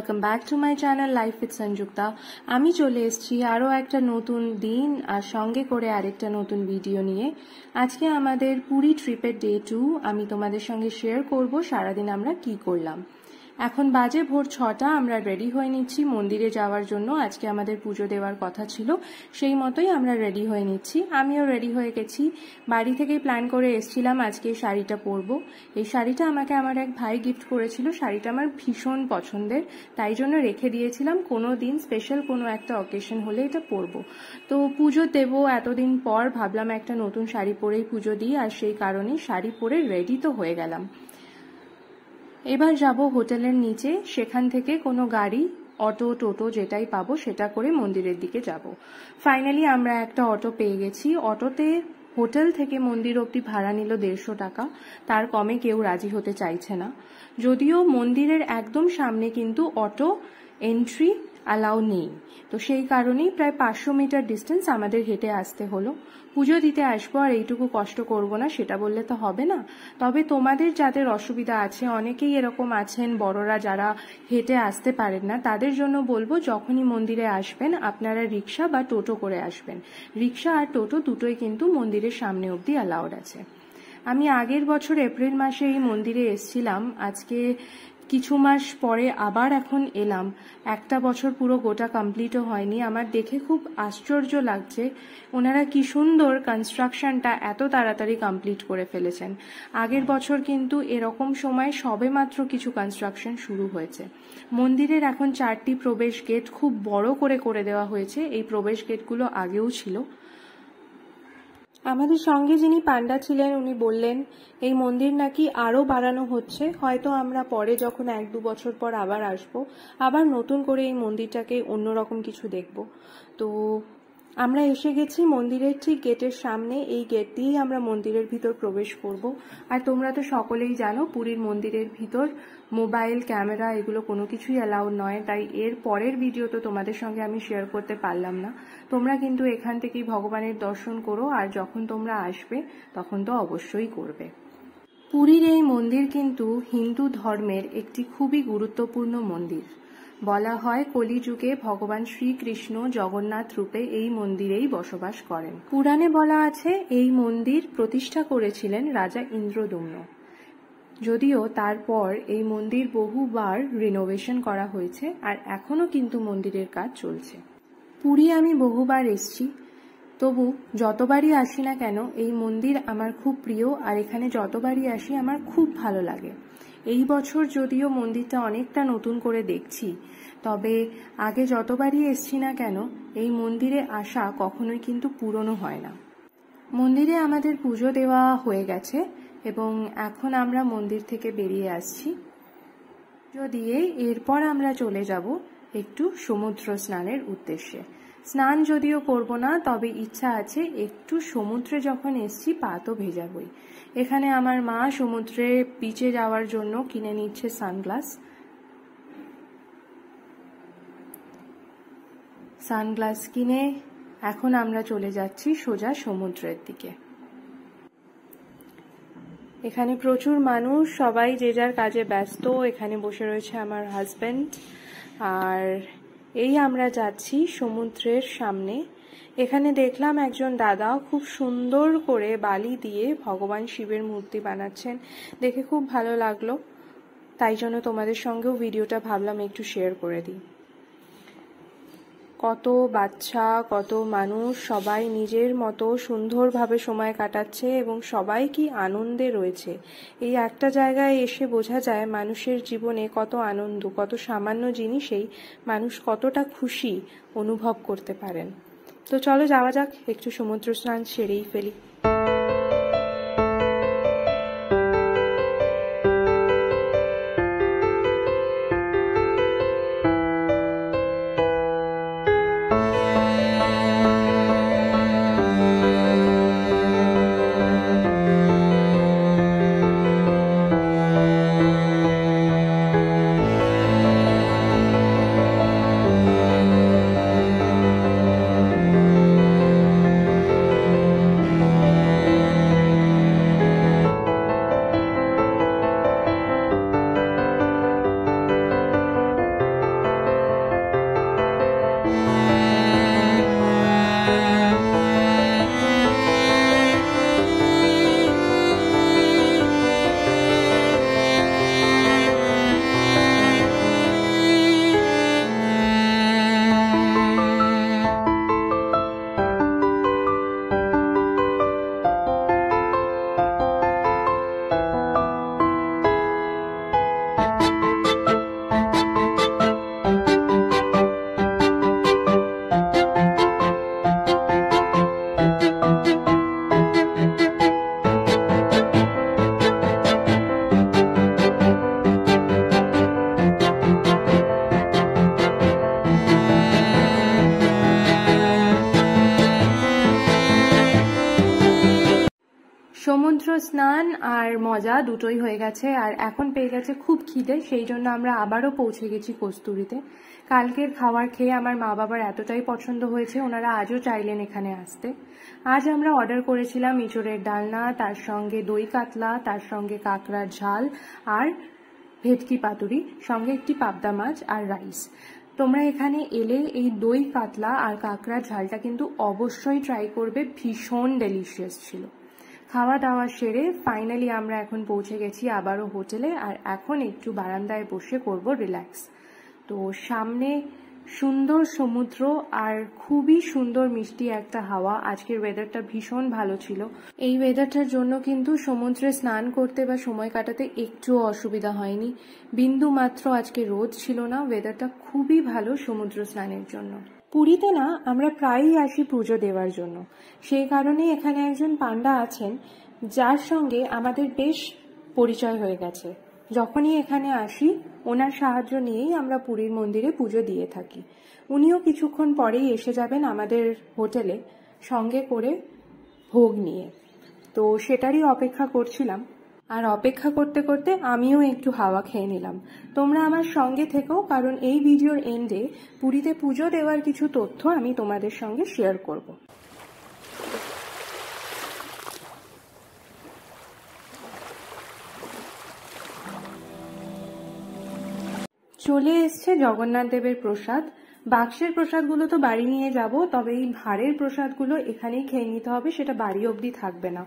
Welcome back to my channel life with Sanjukta. আমি চলে এসেছি আরও একটা নতুন দিন আর সঙ্গে করে আরেকটা নতুন ভিডিও নিয়ে। আজকে আমাদের পুরী ট্রিপের ডে 2 আমি তোমাদের সঙ্গে শেয়ার করব সারাদিন আমরা কি করলাম। এখন বাজে ভোর 6টা, আমরা রেডি হয়ে নিচ্ছি মন্দিরে যাওয়ার জন্য। আজকে আমাদের পুজো দেওয়ার কথা ছিল, সেই মতোই আমরা রেডি হয়ে নিচ্ছি। আমিও রেডি হয়ে গেছি, বাড়ি থেকেই প্ল্যান করে এসেছিলাম আজকে এই শাড়িটা পরবো। এই শাড়িটা আমাকে আমার এক ভাই গিফট করেছিল, শাড়িটা আমার ভীষণ পছন্দের, তাই জন্য রেখে দিয়েছিলাম। কোনো দিন স্পেশাল কোনো একটা অকেশন হলে এটা পরবো। তো পুজো দেবো এতদিন পর, ভাবলাম একটা নতুন শাড়ি পরেই পুজো দিই, আর সেই কারণে শাড়ি পরে রেডি তো হয়ে গেলাম। এবার যাব হোটেলের নিচে, সেখান থেকে কোনো গাড়ি, অটো, টোটো যেটাই পাবো সেটা করে মন্দিরের দিকে যাব। ফাইনালি আমরা একটা অটো পেয়ে গেছি। অটোতে হোটেল থেকে মন্দির অবধি ভাড়া নিল 150 টাকা, তার কমে কেউ রাজি হতে চাইছে না। যদিও মন্দিরের একদম সামনে কিন্তু অটো এন্ট্রি অ্যালাউ নেই, তো সেই কারণেই প্রায় 500 মিটার ডিস্টেন্স আমাদের হেঁটে আসতে হলো। পুজো দিতে আসবো আর এইটুকু কষ্ট করব না সেটা বললে তো হবে না। তবে তোমাদের যাদের অসুবিধা আছে, অনেকেই এরকম আছেন বড়রা যারা হেঁটে আসতে পারেন না, তাদের জন্য বলবো যখনই মন্দিরে আসবেন আপনারা রিক্সা বা টোটো করে আসবেন। রিক্সা আর টোটো দুটোই কিন্তু মন্দিরের সামনে অবধি অ্যালাউড আছে। আমি আগের বছর এপ্রিল মাসে এই মন্দিরে এসেছিলাম, আজকে কিছু মাস পরে আবার এখন এলাম। একটা বছর পুরো গোটা কমপ্লিটও হয়নি। আমার দেখে খুব আশ্চর্য লাগছে ওনারা কি সুন্দর কনস্ট্রাকশনটা এত তাড়াতাড়ি কমপ্লিট করে ফেলেছেন। আগের বছর কিন্তু এরকম সময় সবেমাত্র কিছু কনস্ট্রাকশন শুরু হয়েছে। মন্দিরের এখন 4টি প্রবেশ গেট খুব বড় করে দেওয়া হয়েছে। এই প্রবেশ গেটগুলো আগেও ছিল। আমাদের সঙ্গে যিনি পান্ডা ছিলেন উনি বললেন এই মন্দির নাকি আরও বাড়ানো হচ্ছে, হয়তো আমরা পরে যখন 1-2 বছর পর আবার আসবো, আবার নতুন করে এই মন্দিরটাকে অন্যরকম কিছু দেখব। তো আমরা এসে গেছি মন্দিরের ঠিক গেটের সামনে। এই গেট দিয়েই আমরা মন্দিরের ভিতর প্রবেশ করব। আর তোমরা তো সকলেই জানো পুরীর মন্দিরের ভিতর মোবাইল, ক্যামেরা এগুলো কোনো কিছুই অ্যালাউড নয়, তাই এর পরের ভিডিও তো তোমাদের সঙ্গে আমি শেয়ার করতে পারলাম না। তোমরা কিন্তু এখান থেকেই ভগবানের দর্শন করো, আর যখন তোমরা আসবে তখন তো অবশ্যই করবে। পুরীর এই মন্দির কিন্তু হিন্দু ধর্মের একটি খুবই গুরুত্বপূর্ণ মন্দির। বলা হয় কলিযুগে ভগবান শ্রীকৃষ্ণ জগন্নাথ রূপে এই মন্দিরেই বসবাস করেন। পুরাণে বলা আছে এই মন্দির প্রতিষ্ঠা করেছিলেন রাজা ইন্দ্রদ্যুম্ন। যদিও তারপর এই মন্দির বহুবার রিনোভেশন করা হয়েছে, আর এখনো কিন্তু মন্দিরের কাজ চলছে। পুরী আমি বহুবার এসেছি, তবু যতবারই আসি না কেন এই মন্দির আমার খুব প্রিয়, আর এখানে যতবারই আসি আমার খুব ভালো লাগে। এই বছর যদিও মন্দিরটা অনেকটা নতুন করে দেখছি, তবে আগে যতবারই এসছি না কেন এই মন্দিরে আসা কখনোই কিন্তু পুরনো হয় না। মন্দিরে আমাদের পুজো দেওয়া হয়ে গেছে এবং এখন আমরা মন্দির থেকে বেরিয়ে আসছি। পুজো দিয়ে এরপর আমরা চলে যাব একটু সমুদ্র স্নানের উদ্দেশ্যে। স্নান যদিও করব না, তবে ইচ্ছা আছে একটু সমুদ্রে যখন এসছি পা তো ভেজাবই। এখানে আমার মা সমুদ্রে বিচে যাওয়ার জন্য কিনে নিচ্ছে সানগ্লাস কিনে এখন আমরা চলে যাচ্ছি সোজা সমুদ্রের দিকে। এখানে প্রচুর মানুষ, সবাই যে যার কাজে ব্যস্ত। এখানে বসে রয়েছে আমার হাজবেন্ড, আর এই আমরা যাচ্ছি সমুদ্রের সামনে। এখানে দেখলাম একজন দাদা খুব সুন্দর করে বালি দিয়ে ভগবান শিবের মূর্তি বানাচ্ছেন, দেখে খুব ভালো লাগলো, তাই জন্য তোমাদের সঙ্গেও ভিডিওটা ভাবলাম একটু শেয়ার করে দিই। কত বাচ্চা, কত মানুষ, সবাই নিজের মতো সুন্দরভাবে সময় কাটাচ্ছে এবং সবাই কি আনন্দে রয়েছে। এই একটা জায়গায় এসে বোঝা যায় মানুষের জীবনে কত আনন্দ, কত সামান্য জিনিসেই মানুষ কতটা খুশি অনুভব করতে পারেন। তো চলো যাওয়া যাক, একটু সমুদ্র স্নান সেরেই ফেলি। স্নান আর মজা দুটোই হয়ে গেছে, আর এখন পেয়ে গেছে খুব খিদে, সেই জন্য আমরা আবারও পৌঁছে গেছি কস্তুরীতে। কালকের খাবার খেয়ে আমার মা বাবার এতটাই পছন্দ হয়েছে, ওনারা আজও চাইলেন এখানে আসতে। আজ আমরা অর্ডার করেছিলাম এঁচোড়ের ডালনা, তার সঙ্গে দই কাতলা, তার সঙ্গে কাঁকড়ার ঝাল আর ভেটকি পাতুরি, সঙ্গে একটি পাবদা মাছ আর রাইস। তোমরা এখানে এলে এই দই কাতলা আর কাঁকড়ার ঝালটা কিন্তু অবশ্যই ট্রাই করবে, ভীষণ ডেলিশিয়াস ছিল। খাওয়া দাওয়া সেরে ফাইনালি আমরা এখন পৌঁছে গেছি আবারও হোটেলে, আর এখন একটু বারান্দায় বসে করব রিল্যাক্স। তো সামনে সুন্দর সমুদ্র আর খুবই সুন্দর মিষ্টি একটা হাওয়া। আজকের ওয়েদারটা ভীষণ ভালো ছিল। এই ওয়েদারটার জন্য কিন্তু সমুদ্রে স্নান করতে বা সময় কাটাতে একটুও অসুবিধা হয়নি, বিন্দু মাত্র আজকে রোদ ছিল না। ওয়েদারটা খুবই ভালো সমুদ্র স্নানের জন্য। পুরীতে না আমরা প্রায়ই আসি পুজো দেওয়ার জন্য, সেই কারণেই এখানে একজন পান্ডা আছেন যার সঙ্গে আমাদের বেশ পরিচয় হয়ে গেছে। যখনই এখানে আসি ওনার সাহায্য নিয়েই আমরা পুরীর মন্দিরে পুজো দিয়ে থাকি। উনিও কিছুক্ষণ পরেই এসে যাবেন আমাদের হোটেলে সঙ্গে করে ভোগ নিয়ে, তো সেটারই অপেক্ষা করছিলাম। আর অপেক্ষা করতে করতে আমিও একটু হাওয়া খেয়ে নিলাম। তোমরা আমার সঙ্গে থেকো, কারণ এই ভিডিওর এন্ডে পুরীতে পুজো দেওয়ার কিছু তথ্য আমি তোমাদের সঙ্গে শেয়ার করব। চলে এসছে জগন্নাথ দেবের প্রসাদ। বাক্সের প্রসাদগুলো তো বাড়ি নিয়ে যাব, তবে এই ভাঁড়ের প্রসাদগুলো এখানেই খেয়ে নিতে হবে, সেটা বাড়ি অবধি থাকবে না।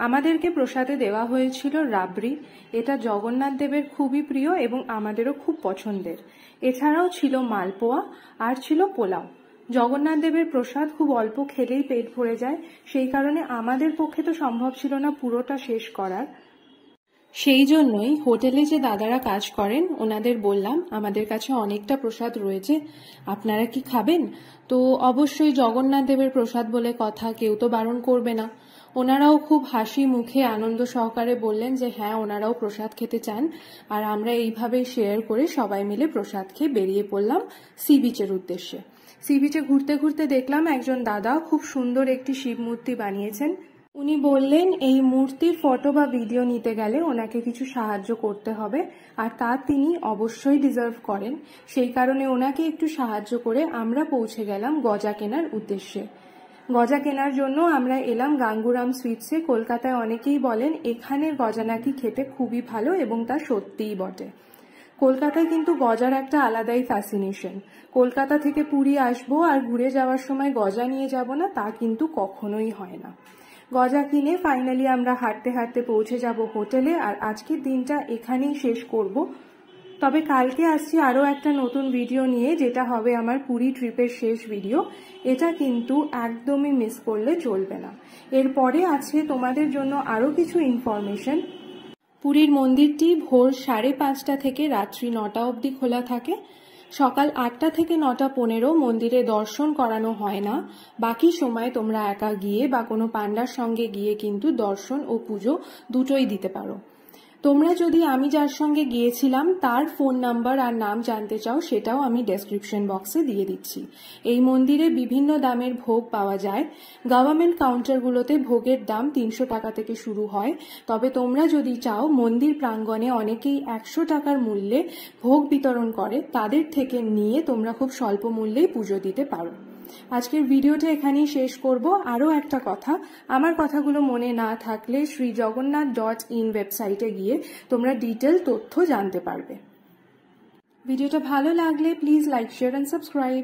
আমাদেরকে প্রসাদে দেওয়া হয়েছিল রাবড়ি, এটা জগন্নাথ দেবের খুবই প্রিয় এবং আমাদেরও খুব পছন্দের। এছাড়াও ছিল মালপোয়া আর ছিল পোলাও। জগন্নাথ দেবের প্রসাদ খুব অল্প খেলেই পেট ভরে যায়, সেই কারণে আমাদের পক্ষে তো সম্ভব ছিল না পুরোটা শেষ করার। সেই জন্যই হোটেলে যে দাদারা কাজ করেন ওনাদের বললাম আমাদের কাছে অনেকটা প্রসাদ রয়েছে, আপনারা কি খাবেন? তো অবশ্যই জগন্নাথ দেবের প্রসাদ বলে কথা, কেউ তো বারণ করবে না। ওনারাও খুব হাসি মুখে আনন্দ সহকারে বললেন যে হ্যাঁ ওনারাও প্রসাদ খেতে চান, আর আমরা এইভাবেই শেয়ার করে সবাই মিলে প্রসাদ খেয়ে বেরিয়ে পড়লাম সি বিচের উদ্দেশ্যে। সি বিচে ঘুরতে ঘুরতে দেখলাম একজন দাদা খুব সুন্দর একটি শিব মূর্তি বানিয়েছেন। উনি বললেন এই মূর্তির ফটো বা ভিডিও নিতে গেলে ওনাকে কিছু সাহায্য করতে হবে, আর তা তিনি অবশ্যই ডিজার্ভ করেন। সেই কারণে ওনাকে একটু সাহায্য করে আমরা পৌঁছে গেলাম গজা কেনার উদ্দেশ্যে। গজা কেনার জন্য আমরা এলাম গাঙ্গুরাম সুইটসে। কলকাতায় অনেকেই বলেন এখানের গজা নাকি খেতে খুবই ভালো, এবং তা সত্যিই বটে। কলকাতায় কিন্তু গজার একটা আলাদাই ফ্যাসিনেশন। কলকাতা থেকে পুরী আসবো আর ঘুরে যাওয়ার সময় গজা নিয়ে যাব না, তা কিন্তু কখনোই হয় না। গজা কিনে ফাইনালি আমরা হাঁটতে হাঁটতে পৌঁছে যাব হোটেলে, আর আজকের দিনটা এখানেই শেষ করব। তবে কালকে আসছি আরও একটা নতুন ভিডিও নিয়ে, যেটা হবে আমার পুরী ট্রিপের শেষ ভিডিও। এটা কিন্তু একদমই মিস করলে চলবে না। এরপরে আছে তোমাদের জন্য আরও কিছু ইনফরমেশন। পুরীর মন্দিরটি ভোর 5:30 থেকে রাত্রি 9টা অবধি খোলা থাকে। সকাল 8টা থেকে 9:15 মন্দিরে দর্শন করানো হয় না। বাকি সময় তোমরা একা গিয়ে বা কোনো পান্ডার সঙ্গে গিয়ে কিন্তু দর্শন ও পুজো দুটোই দিতে পারো। তোমরা যদি আমি যার সঙ্গে গিয়েছিলাম তার ফোন নাম্বার আর নাম জানতে চাও, সেটাও আমি ডেসক্রিপশন বক্সে দিয়ে দিচ্ছি। এই মন্দিরে বিভিন্ন দামের ভোগ পাওয়া যায়। গভর্নমেন্ট কাউন্টারগুলোতে ভোগের দাম 300 টাকা থেকে শুরু হয়, তবে তোমরা যদি চাও মন্দির প্রাঙ্গণে অনেকেই 100 টাকার মূল্যে ভোগ বিতরণ করে, তাদের থেকে নিয়ে তোমরা খুব স্বল্প মূল্যেই পুজো দিতে পারো। আজকের ভিডিওটা এখানেই শেষ করব। আরও একটা কথা, আমার কথাগুলো মনে না থাকলে srijagannath.in ওয়েবসাইটে গিয়ে তোমরা ডিটেল তথ্য জানতে পারবে। ভিডিওটা ভালো লাগলে please like, share and subscribe.